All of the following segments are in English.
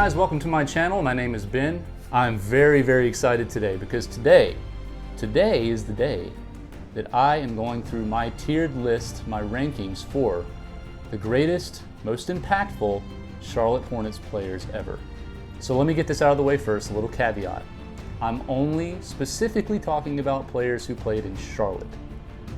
guys, welcome to my channel. My name is Ben. I'm very excited today because today is the day that I am going through my tiered list, my rankings for the greatest, most impactful Charlotte Hornets players ever. So let me get this out of the way first, a little caveat. I'm only specifically talking about players who played in Charlotte.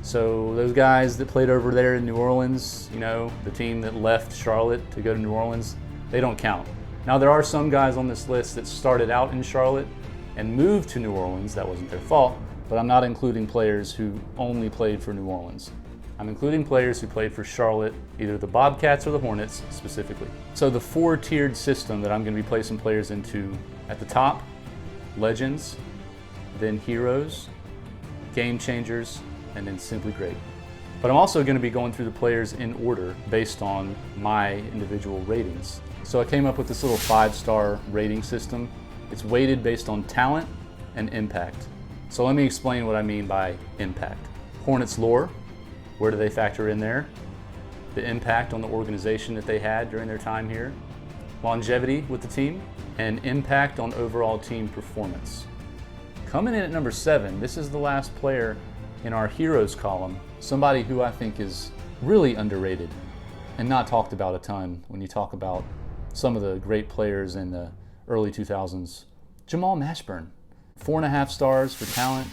So those guys that played over there in New Orleans, you know, the team that left Charlotte to go to New Orleans, they don't count. Now there are some guys on this list that started out in Charlotte and moved to New Orleans. That wasn't their fault, but I'm not including players who only played for New Orleans. I'm including players who played for Charlotte, either the Bobcats or the Hornets specifically. So the four-tiered system that I'm going to be placing players into: at the top, legends, then heroes, game changers, and then simply great. But I'm also going to be going through the players in order based on my individual ratings. So I came up with this little 5-star rating system. It's weighted based on talent and impact. So let me explain what I mean by impact. Hornets lore, where do they factor in there? The impact on the organization that they had during their time here. Longevity with the team, and impact on overall team performance. Coming in at number 7, this is the last player in our heroes column, somebody who I think is really underrated and not talked about a ton when you talk about some of the great players in the early 2000s. Jamal Mashburn, 4.5 stars for talent,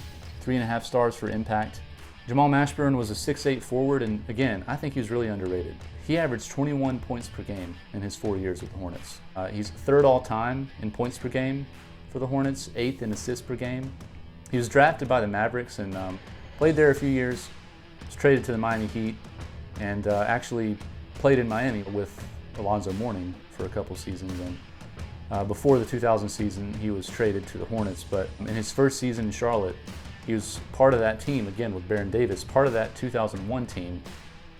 3.5 stars for impact. Jamal Mashburn was a 6'8" forward, and again, I think he was really underrated. He averaged 21 points per game in his 4 years with the Hornets. He's 3rd all time in points per game for the Hornets, 8th in assists per game. He was drafted by the Mavericks and played there a few years, was traded to the Miami Heat, and actually played in Miami with Alonso for a couple seasons. And before the 2000 season, he was traded to the Hornets, but in his first season in Charlotte, he was part of that team, again with Baron Davis, part of that 2001 team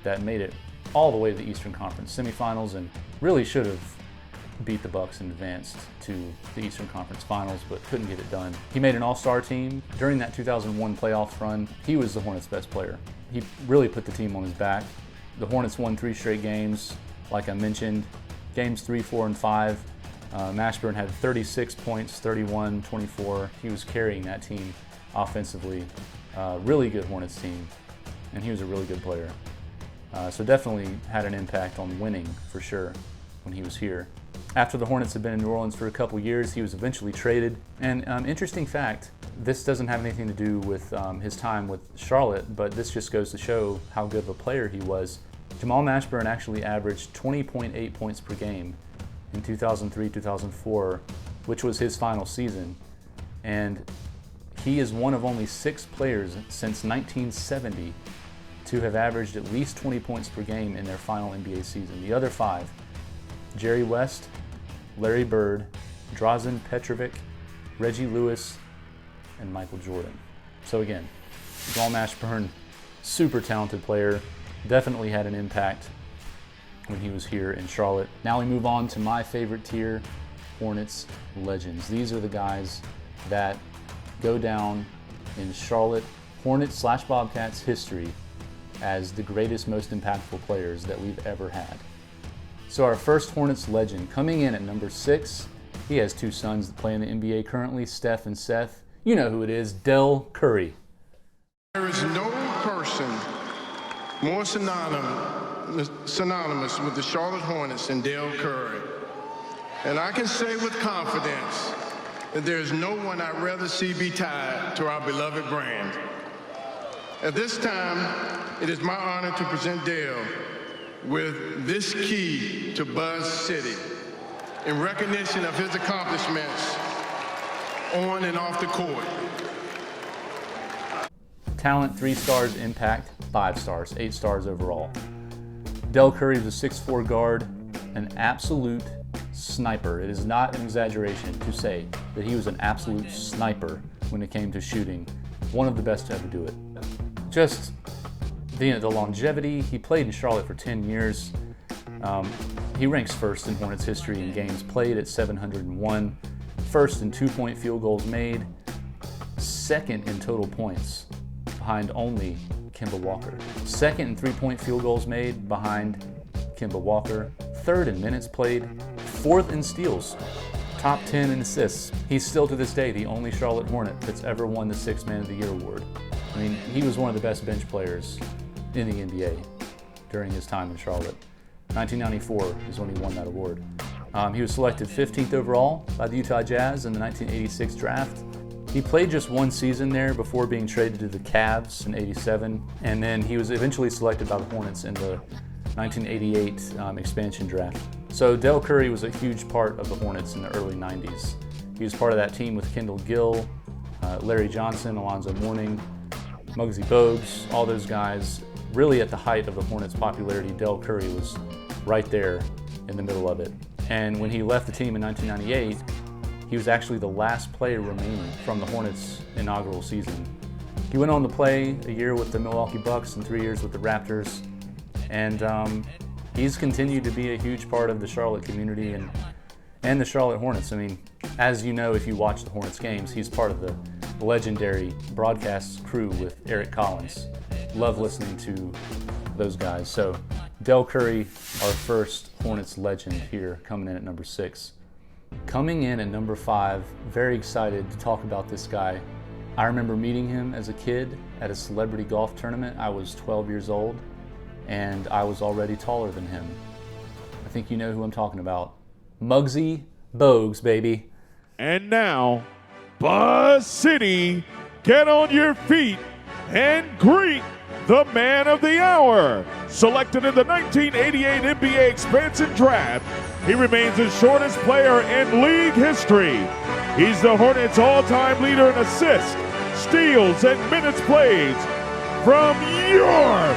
that made it all the way to the Eastern Conference semifinals and really should have beat the Bucks and advanced to the Eastern Conference Finals, but couldn't get it done. He made an all-star team. During that 2001 playoff run, he was the Hornets' best player. He really put the team on his back. The Hornets won 3 straight games, like I mentioned. Games 3, 4, and 5. Mashburn had 36 points, 31, 24. He was carrying that team offensively. Really good Hornets team, and he was a really good player. So definitely had an impact on winning for sure when he was here. After the Hornets had been in New Orleans for a couple years, he was eventually traded. And interesting fact, this doesn't have anything to do with his time with Charlotte, but this just goes to show how good of a player he was. Jamal Mashburn actually averaged 20.8 points per game in 2003-2004, which was his final season. And he is one of only 6 players since 1970 to have averaged at least 20 points per game in their final NBA season. The other 5, Jerry West, Larry Bird, Drazen Petrovic, Reggie Lewis, and Michael Jordan. So again, Jamal Mashburn, super talented player, definitely had an impact when he was here in Charlotte. Now we move on to my favorite tier, Hornets legends. These are the guys that go down in Charlotte Hornets/Bobcats history as the greatest, most impactful players that we've ever had. So our first Hornets legend, coming in at number 6, he has 2 sons that play in the NBA currently, Steph and Seth. You know who it is, Dell Curry. There is no person more synonymous with the Charlotte Hornets than Dell Curry. And I can say with confidence that there is no one I'd rather see be tied to our beloved brand. At this time, it is my honor to present Dell with this key to Buzz City in recognition of his accomplishments on and off the court. Talent, 3 stars. Impact, 5 stars. 8 stars overall. Dell Curry was a 6'4" guard, an absolute sniper. It is not an exaggeration to say that he was an absolute sniper when it came to shooting. One of the best to ever do it. Just the longevity. He played in Charlotte for 10 years. He ranks 1st in Hornets history in games played at 701. 1st in 2-point field goals made. 2nd in total points, behind only Kimball Walker. 2nd in 3-point field goals made, behind Kimball Walker. 3rd in minutes played. 4th in steals, top 10 in assists. He's still to this day the only Charlotte Hornet that's ever won the Sixth Man of the Year award. I mean, he was one of the best bench players in the NBA during his time in Charlotte. 1994 is when he won that award. He was selected 15th overall by the Utah Jazz in the 1986 draft. He played just one season there before being traded to the Cavs in '87, and then he was eventually selected by the Hornets in the 1988 expansion draft. So Dell Curry was a huge part of the Hornets in the early 90s. He was part of that team with Kendall Gill, Larry Johnson, Alonzo Mourning, Muggsy Bogues, all those guys. Really at the height of the Hornets' popularity, Dell Curry was right there in the middle of it. And when he left the team in 1998, he was actually the last player remaining from the Hornets' inaugural season. He went on to play a year with the Milwaukee Bucks and 3 years with the Raptors. And he's continued to be a huge part of the Charlotte community and the Charlotte Hornets. I mean, as you know, if you watch the Hornets games, he's part of the legendary broadcast crew with Eric Collins. Love listening to those guys. So Dell Curry, our first Hornets legend here, coming in at number 6. Coming in at number 5, very excited to talk about this guy. I remember meeting him as a kid at a celebrity golf tournament. I was 12 years old, and I was already taller than him. I think you know who I'm talking about. Muggsy Bogues, baby. And now, Buzz City, get on your feet and greet the man of the hour. Selected in the 1988 NBA expansion draft, he remains the shortest player in league history. He's the Hornets' all-time leader in assists, steals, and minutes played. From your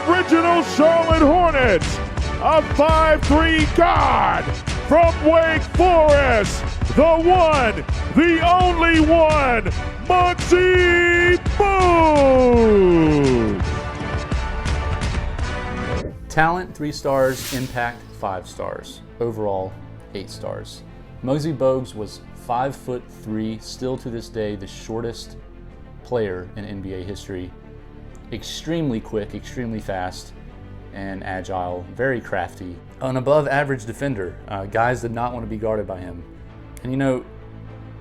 original Charlotte Hornets, a 5'3" guard from Wake Forest, the one, the only one, Muggsy Bogues. Talent, 3 stars. Impact, 5 stars. Overall, 8 stars. Muggsy Bogues was 5'3", still to this day the shortest player in NBA history. Extremely quick, extremely fast, and agile, very crafty. An above average defender. Guys did not want to be guarded by him. And you know,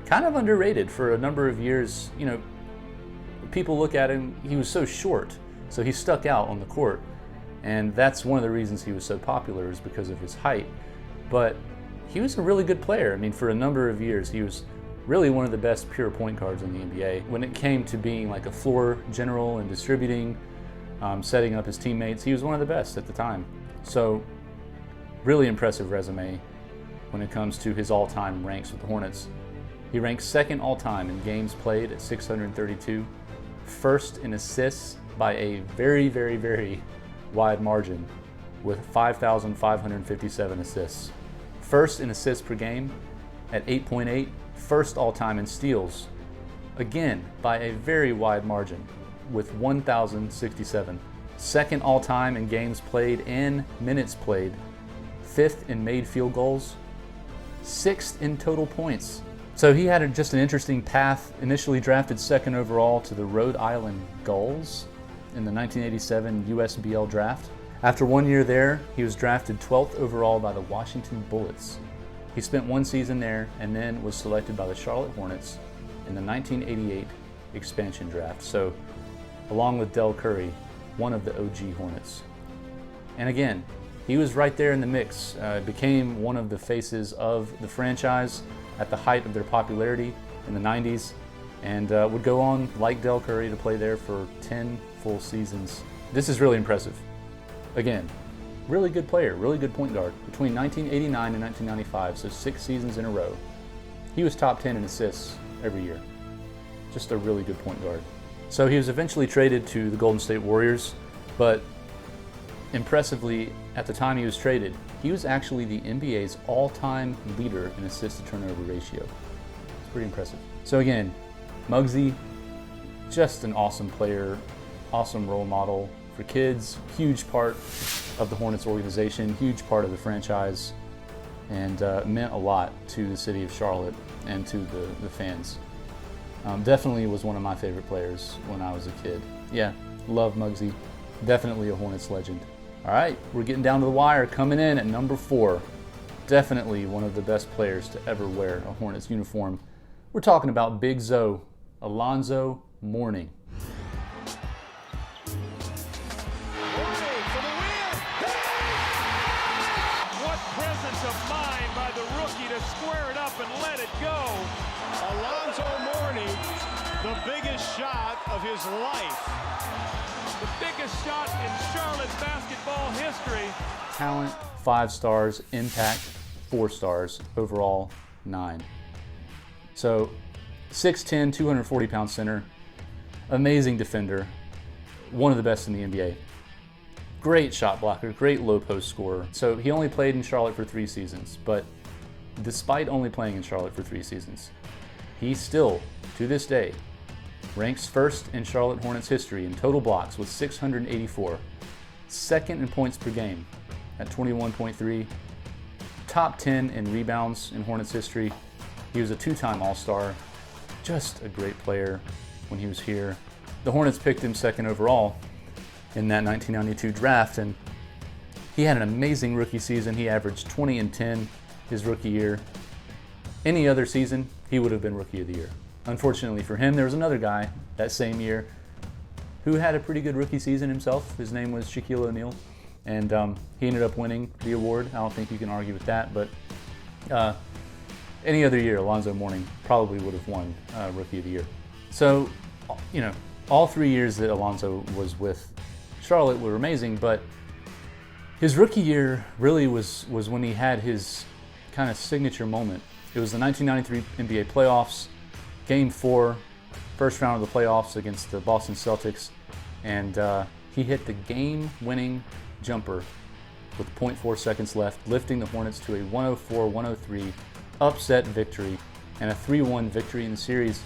kind of underrated for a number of years. You know, people look at him, he was so short, so he stuck out on the court. And that's one of the reasons he was so popular, is because of his height. But he was a really good player. I mean, for a number of years, he was really one of the best pure point guards in the NBA. When it came to being like a floor general and distributing, setting up his teammates, he was one of the best at the time. So, really impressive resume when it comes to his all-time ranks with the Hornets. He ranks 2nd all-time in games played at 632, 1st in assists by a very, very, very wide margin with 5,557 assists. 1st in assists per game at 8.8, 1st all-time in steals, again by a very wide margin with 1,067. 2nd all-time in games played and minutes played, 5th in made field goals, 6th in total points. So he had just an interesting path. Initially drafted 2nd overall to the Rhode Island Gulls in the 1987 USBL draft. After 1 year there, he was drafted 12th overall by the Washington Bullets. He spent 1 season there and then was selected by the Charlotte Hornets in the 1988 expansion draft. So, along with Dell Curry, one of the OG Hornets. And again, he was right there in the mix, became one of the faces of the franchise at the height of their popularity in the 90s, and would go on, like Dell Curry, to play there for 10 full seasons. This is really impressive. Again, really good player, really good point guard. Between 1989 and 1995, so 6 seasons in a row, he was top 10 in assists every year. Just a really good point guard. So he was eventually traded to the Golden State Warriors, but impressively, at the time he was traded, he was actually the NBA's all-time leader in assist-to-turnover ratio. It's pretty impressive. So again, Muggsy, just an awesome player, awesome role model for kids, huge part of the Hornets organization, huge part of the franchise, and meant a lot to the city of Charlotte and to the fans. Definitely was one of my favorite players when I was a kid. Yeah, love Muggsy. Definitely a Hornets legend. All right, we're getting down to the wire. Coming in at number 4, definitely one of the best players to ever wear a Hornets uniform. We're talking about Big Zoe Alonso Mourning. What presence of mind by the rookie to square it up and let it go. Alonso Mourning, the biggest shot of his life. The biggest shot in Charlotte's basketball history. Talent, 5 stars. Impact, 4 stars. Overall, 9. So, 6'10", 240-pound center. Amazing defender. One of the best in the NBA. Great shot blocker, great low post scorer. So he only played in Charlotte for 3 seasons, but despite only playing in Charlotte for 3 seasons, he still, to this day, ranks first in Charlotte Hornets history in total blocks with 684, second in points per game at 21.3, top 10 in rebounds in Hornets history. He was a 2-time All-Star, just a great player when he was here. The Hornets picked him 2nd overall in that 1992 draft, and he had an amazing rookie season. He averaged 20 and 10 his rookie year. Any other season, he would have been Rookie of the Year. Unfortunately for him, there was another guy that same year who had a pretty good rookie season himself. His name was Shaquille O'Neal, and he ended up winning the award. I don't think you can argue with that, but any other year, Alonso Mourning probably would have won Rookie of the Year. So, you know, all 3 years that Alonso was with Charlotte were amazing, but his rookie year really was when he had his kind of signature moment. It was the 1993 NBA playoffs, Game 4, first round of the playoffs against the Boston Celtics, and he hit the game-winning jumper with 0.4 seconds left, lifting the Hornets to a 104-103 upset victory and a 3-1 victory in the series.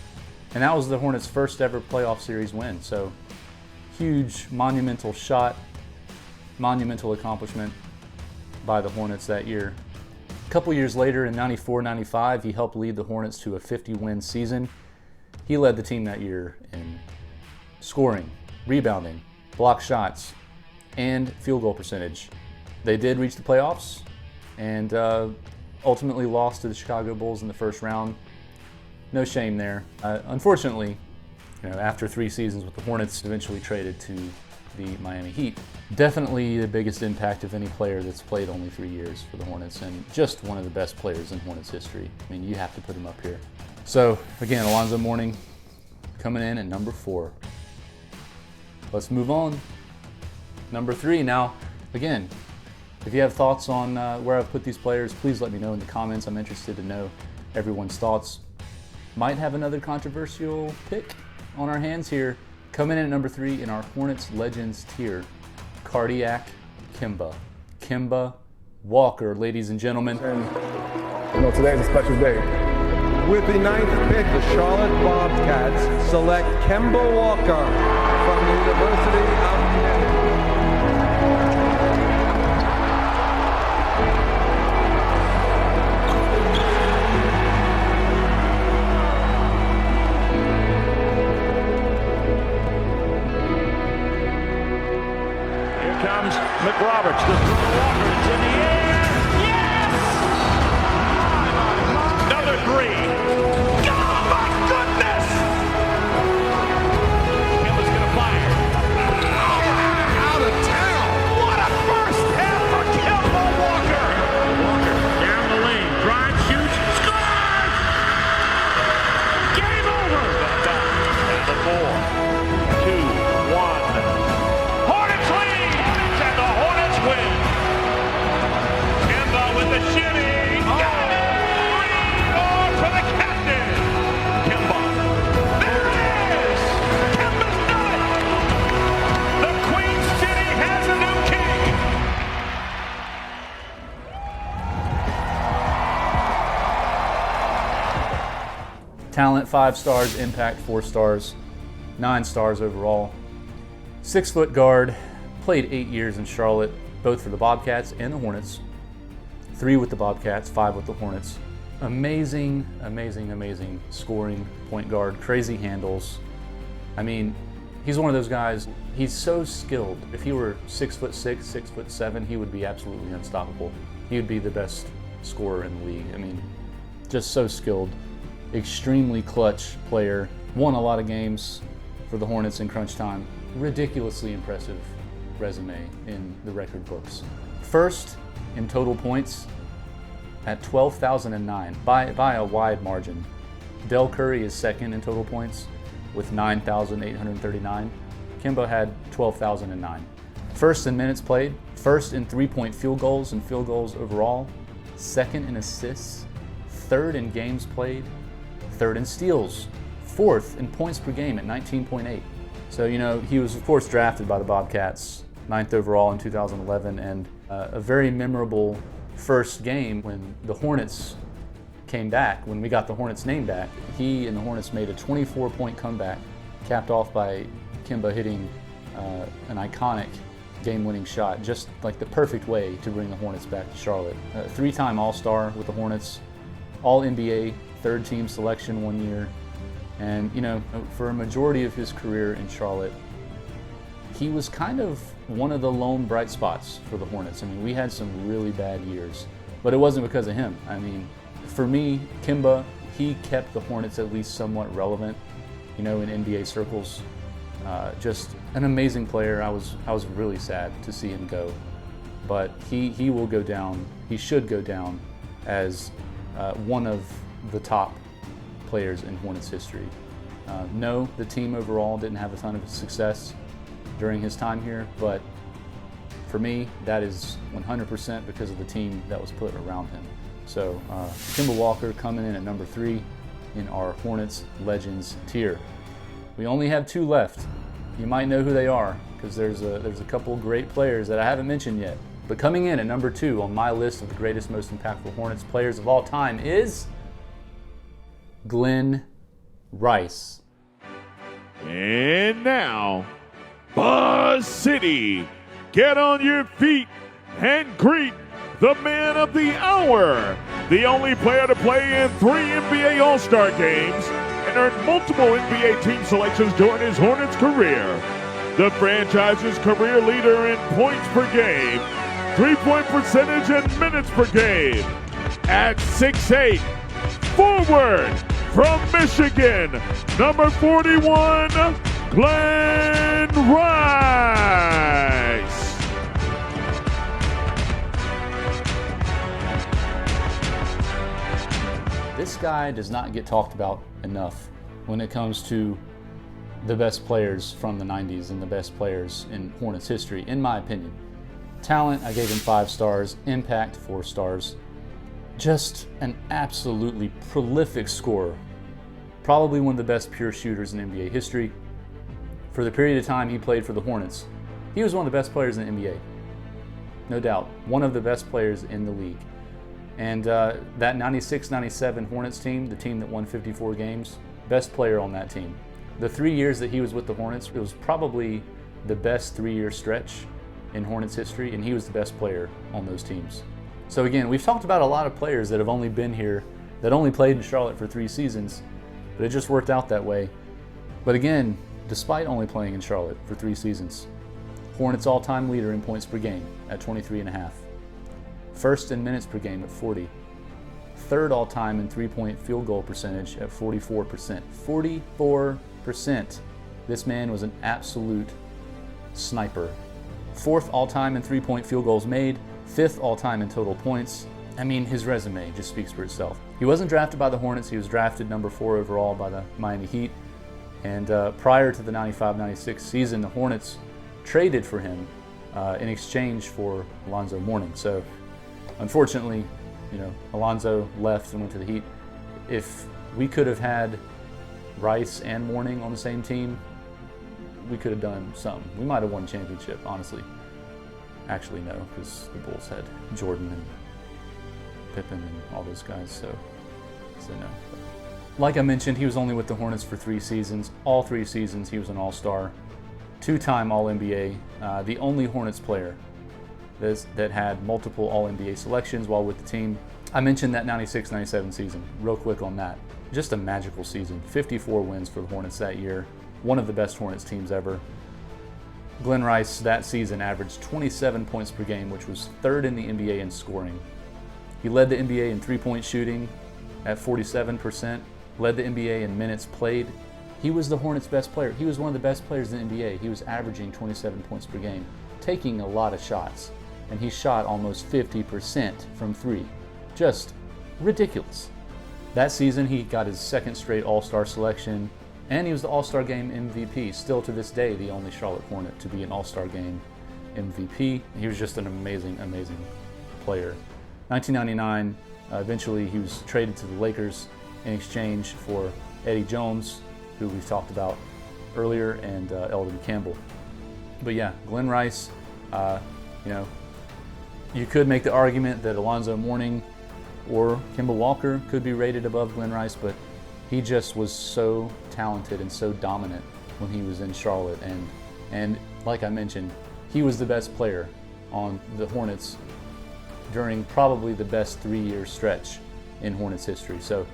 And that was the Hornets' first ever playoff series win. So huge, monumental shot, monumental accomplishment by the Hornets that year. A couple years later in 94-95, he helped lead the Hornets to a 50-win season. He led the team that year in scoring, rebounding, block shots, and field goal percentage. They did reach the playoffs and ultimately lost to the Chicago Bulls in the first round. No shame there. Unfortunately, after 3 seasons with the Hornets, eventually traded to the Miami Heat. Definitely the biggest impact of any player that's played only 3 years for the Hornets, and just one of the best players in Hornets history. I mean, you have to put him up here. So again, Alonso Mourning coming in at number 4. Let's move on. Number 3 now. Again, if you have thoughts on where I've put these players, please let me know in the comments. I'm interested to know everyone's thoughts. Might have another controversial pick on our hands here. Coming in at number 3 in our Hornets Legends tier, Cardiac Kimball Walker, ladies and gentlemen. And today's a special day. With the 9th pick, the Charlotte Bobcats select Kimball Walker from the University of Connecticut. Comes McRoberts, the throw to Walker, it's in the air, yes! Another 3. Oh my goodness! Kimball's gonna fire. Out of town. What a first half for Kimball Walker! Walker down the lane, drive, shoots, scores! Game over! And the 4, 2, 1. Hornets lead! And the Hornets win! Kimball with the shimmy! Got it! Score for the captain! Kimball. There it is! Kimball's done it! The Queen City has a new king! Talent, 5 stars. Impact, 4 stars. 9 stars overall. 6-foot guard. Played 8 years in Charlotte, both for the Bobcats and the Hornets. 3 with the Bobcats, 5 with the Hornets. Amazing, amazing, amazing scoring point guard. Crazy handles. I mean, he's one of those guys, he's so skilled. If he were 6'6", 6'7", he would be absolutely unstoppable. He would be the best scorer in the league. I mean, just so skilled, extremely clutch player, won a lot of games for the Hornets in crunch time. Ridiculously impressive resume in the record books. First in total points at 12,009 by a wide margin. Dell Curry is second in total points with 9,839. Kimbo had 12,009. First in minutes played, first in three-point field goals and field goals overall, second in assists, third in games played, third in steals, fourth in points per game at 19.8. So, you know, he was, of course, drafted by the Bobcats, 9th overall in 2011, and a very memorable first game when the Hornets came back, when we got the Hornets name back. He and the Hornets made a 24-point comeback, capped off by Kimbo hitting an iconic game-winning shot, just like the perfect way to bring the Hornets back to Charlotte. Three-time All-Star with the Hornets, All-NBA, third-team selection one year. And, you know, for a majority of his career in Charlotte, he was kind of one of the lone bright spots for the Hornets. I mean, we had some really bad years, but it wasn't because of him. I mean, for me, Kimba, he kept the Hornets at least somewhat relevant, you know, in NBA circles. Just an amazing player. I was really sad to see him go, but he will go down. He should go down as one of the top players in Hornets history. No, the team overall didn't have a ton of success during his time here, but for me, that is 100% because of the team that was put around him. So, Kimball Walker coming in at number 3 in our Hornets Legends tier. We only have 2 left. You might know who they are because there's a couple great players that I haven't mentioned yet. But coming in at number 2 on my list of the greatest, most impactful Hornets players of all time is Glenn Rice. And now, Buzz City, get on your feet and greet the man of the hour, the only player to play in 3 NBA All-Star games and earned multiple NBA team selections during his Hornets career. The franchise's career leader in points per game, three-point percentage and minutes per game. At 6'8", forward from Michigan, number 41, Glenn Rice. This guy does not get talked about enough when it comes to the best players from the 90s and the best players in Hornets history, in my opinion. Talent, I gave him 5 stars. Impact, 4 stars. Just an absolutely prolific scorer. Probably one of the best pure shooters in NBA history. For the period of time he played for the Hornets, he was one of the best players in the NBA. No doubt. One of the best players in the league. And that 96-97 Hornets team, the team that won 54 games, best player on that team. The 3 years that he was with the Hornets, it was probably the best 3-year stretch in Hornets history, and he was the best player on those teams. So again, we've talked about a lot of players that have only been here, that only played in Charlotte for 3 seasons, but it just worked out that way. But again, despite only playing in Charlotte for 3 seasons, Hornets all-time leader in points per game at 23.5. First in minutes per game at 40. Third all-time in three-point field goal percentage at 44%. 44%. This man was an absolute sniper. Fourth all-time in three-point field goals made. Fifth all-time in total points. I mean, his resume just speaks for itself. He wasn't drafted by the Hornets. He was drafted number 4 overall by the Miami Heat. And prior to the 95-96 season, the Hornets traded for him in exchange for Alonzo Mourning. So, unfortunately, you know, Alonzo left and went to the Heat. If we could have had Rice and Mourning on the same team, we could have done something. We might have won a championship, honestly. Actually, no, because the Bulls had Jordan and Pippen and all those guys, so no. Like I mentioned, he was only with the Hornets for 3 seasons. All 3 seasons, he was an All-Star. 2-time All-NBA. The only Hornets player that had multiple All-NBA selections while with the team. I mentioned that 96-97 season, real quick on that. Just a magical season. 54 wins for the Hornets that year. One of the best Hornets teams ever. Glenn Rice that season averaged 27 points per game, which was 3rd in the NBA in scoring. He led the NBA in three-point shooting at 47%, led the NBA in minutes played. He was the Hornets' best player. He was one of the best players in the NBA. He was averaging 27 points per game, taking a lot of shots, and he shot almost 50% from three. Just ridiculous. That season, he got his second straight All-Star selection, and he was the All-Star Game MVP, still to this day the only Charlotte Hornet to be an All-Star Game MVP. He was just an amazing, amazing player. 1999, eventually he was traded to the Lakers in exchange for Eddie Jones, who we've talked about earlier, and Eldon Campbell. But yeah, Glenn Rice, you could make the argument that Alonzo Mourning or Kimball Walker could be rated above Glenn Rice, but he just was so talented and so dominant when he was in Charlotte. And like I mentioned, he was the best player on the Hornets during probably the best 3-year stretch in Hornets history. So,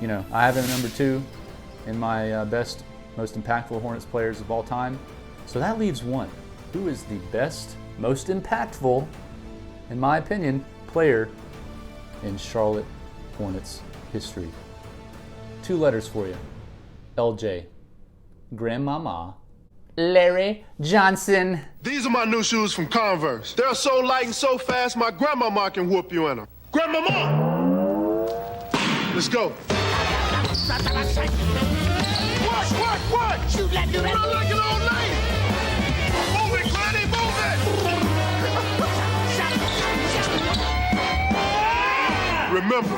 I have him number 2 in my best, most impactful Hornets players of all time. So that leaves one. Who is the best, most impactful, in my opinion, player in Charlotte Hornets history? 2 letters for you. LJ. Grandmama. Larry Johnson. These are my new shoes from Converse. They're so light and so fast, my grandmama can whoop you in them. Grandmama! Let's go. What? You let me run like an old lady. Move it, Granny, move it. Remember,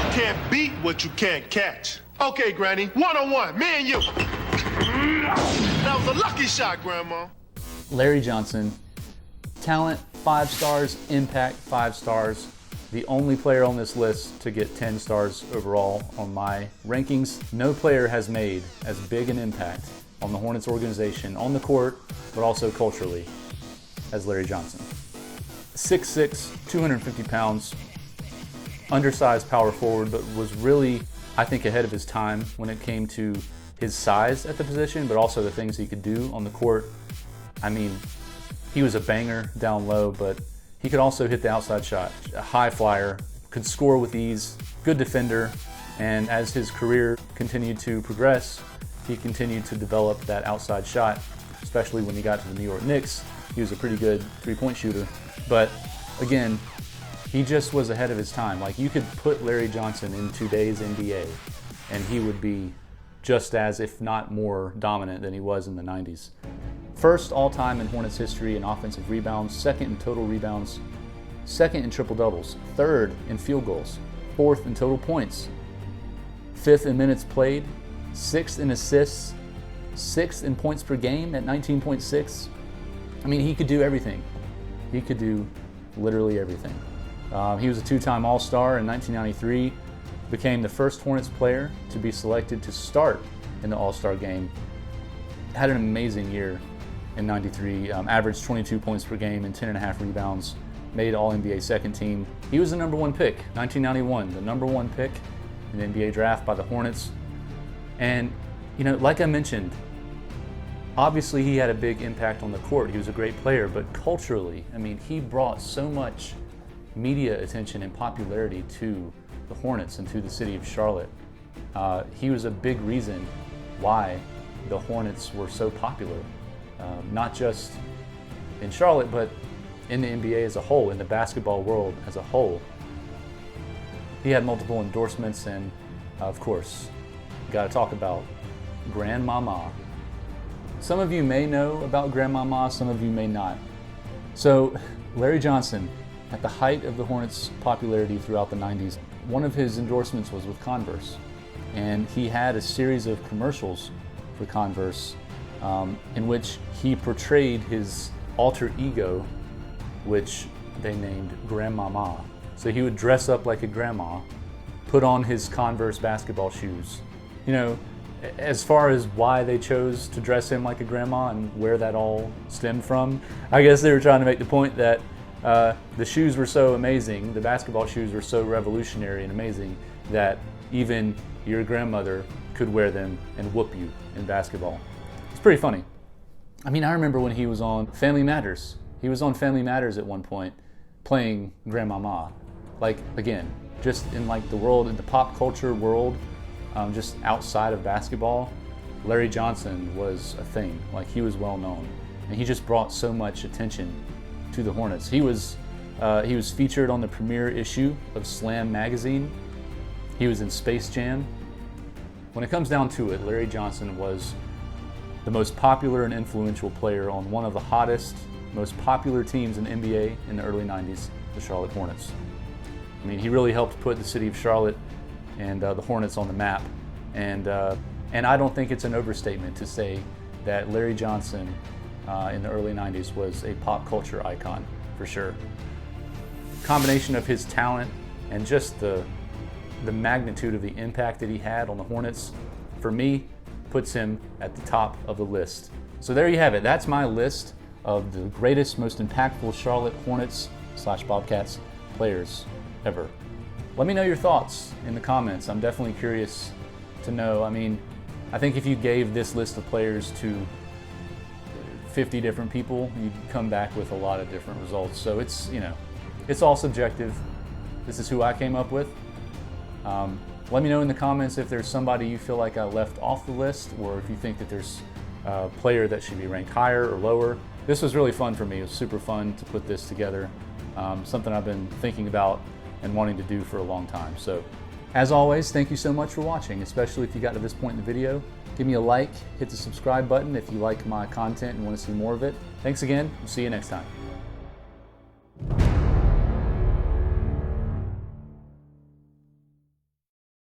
you can't beat what you can't catch. Okay, Granny, one-on-one, me and you. That was a lucky shot, Grandma. Larry Johnson, talent 5 stars, impact 5 stars. The only player on this list to get 10 stars overall on my rankings. No player has made as big an impact on the Hornets organization, on the court, but also culturally, as Larry Johnson. 6'6", 250 pounds, undersized power forward, but was really, I think, ahead of his time when it came to his size at the position, but also the things he could do on the court. I mean, he was a banger down low, but he could also hit the outside shot. A high flyer, could score with ease, good defender, and as his career continued to progress, he continued to develop that outside shot, especially when he got to the New York Knicks. He was a pretty good three-point shooter, but again, he just was ahead of his time. Like, you could put Larry Johnson in today's NBA, and he would be just as, if not more, dominant than he was in the 90s. First all-time in Hornets history in offensive rebounds, second in total rebounds, second in triple-doubles, third in field goals, fourth in total points, fifth in minutes played, sixth in assists, sixth in points per game at 19.6. I mean, he could do everything. He could do literally everything. He was a 2-time All-Star in 1993, became the first Hornets player to be selected to start in the All-Star game. Had an amazing year in 93, averaged 22 points per game and 10.5 rebounds, made All-NBA second team. He was the number 1 pick, 1991, the number 1 pick in the NBA draft by the Hornets. And, like I mentioned, obviously he had a big impact on the court. He was a great player, but culturally, I mean, he brought so much media attention and popularity to the Hornets and to the city of Charlotte. He was a big reason why the Hornets were so popular, not just in Charlotte, but in the NBA as a whole, in the basketball world as a whole. He had multiple endorsements, and of course, got to talk about Grandmama. Some of you may know about Grandmama, some of you may not. So, Larry Johnson, at the height of the Hornets' popularity throughout the 90s, one of his endorsements was with Converse. And he had a series of commercials for Converse in which he portrayed his alter ego, which they named Grandmama. So he would dress up like a grandma, put on his Converse basketball shoes. As far as why they chose to dress him like a grandma and where that all stemmed from, I guess they were trying to make the point that the shoes were so amazing, the basketball shoes were so revolutionary and amazing that even your grandmother could wear them and whoop you in basketball. It's pretty funny. I mean, I remember when he was on Family Matters. He was on Family Matters at one point playing Grandmama. like, again, just in like the world, in the pop culture world, just outside of basketball, Larry Johnson was a thing. Like, he was well known, and he just brought so much attention to the Hornets. He was featured on the premiere issue of Slam magazine. He was in Space Jam. When it comes down to it, Larry Johnson was the most popular and influential player on one of the hottest, most popular teams in the NBA in the early 90s, the Charlotte Hornets. I mean, he really helped put the city of Charlotte and the Hornets on the map. And I don't think it's an overstatement to say that Larry Johnson in the early 90s was a pop culture icon, for sure. Combination of his talent and just the magnitude of the impact that he had on the Hornets, for me, puts him at the top of the list. So there you have it. That's my list of the greatest, most impactful Charlotte Hornets / Bobcats players ever. Let me know your thoughts in the comments. I'm definitely curious to know. I mean, I think if you gave this list of players to 50 different people, you'd come back with a lot of different results. So it's, you know, it's all subjective. This is who I came up with. Let me know in the comments if there's somebody you feel like I left off the list, or if you think that there's a player that should be ranked higher or lower. This was really fun for me. It was super fun to put this together. Something I've been thinking about and wanting to do for a long time. So, as always, thank you so much for watching, especially if you got to this point in the video. Give me a like, hit the subscribe button if you like my content and want to see more of it. Thanks again. We'll see you next time.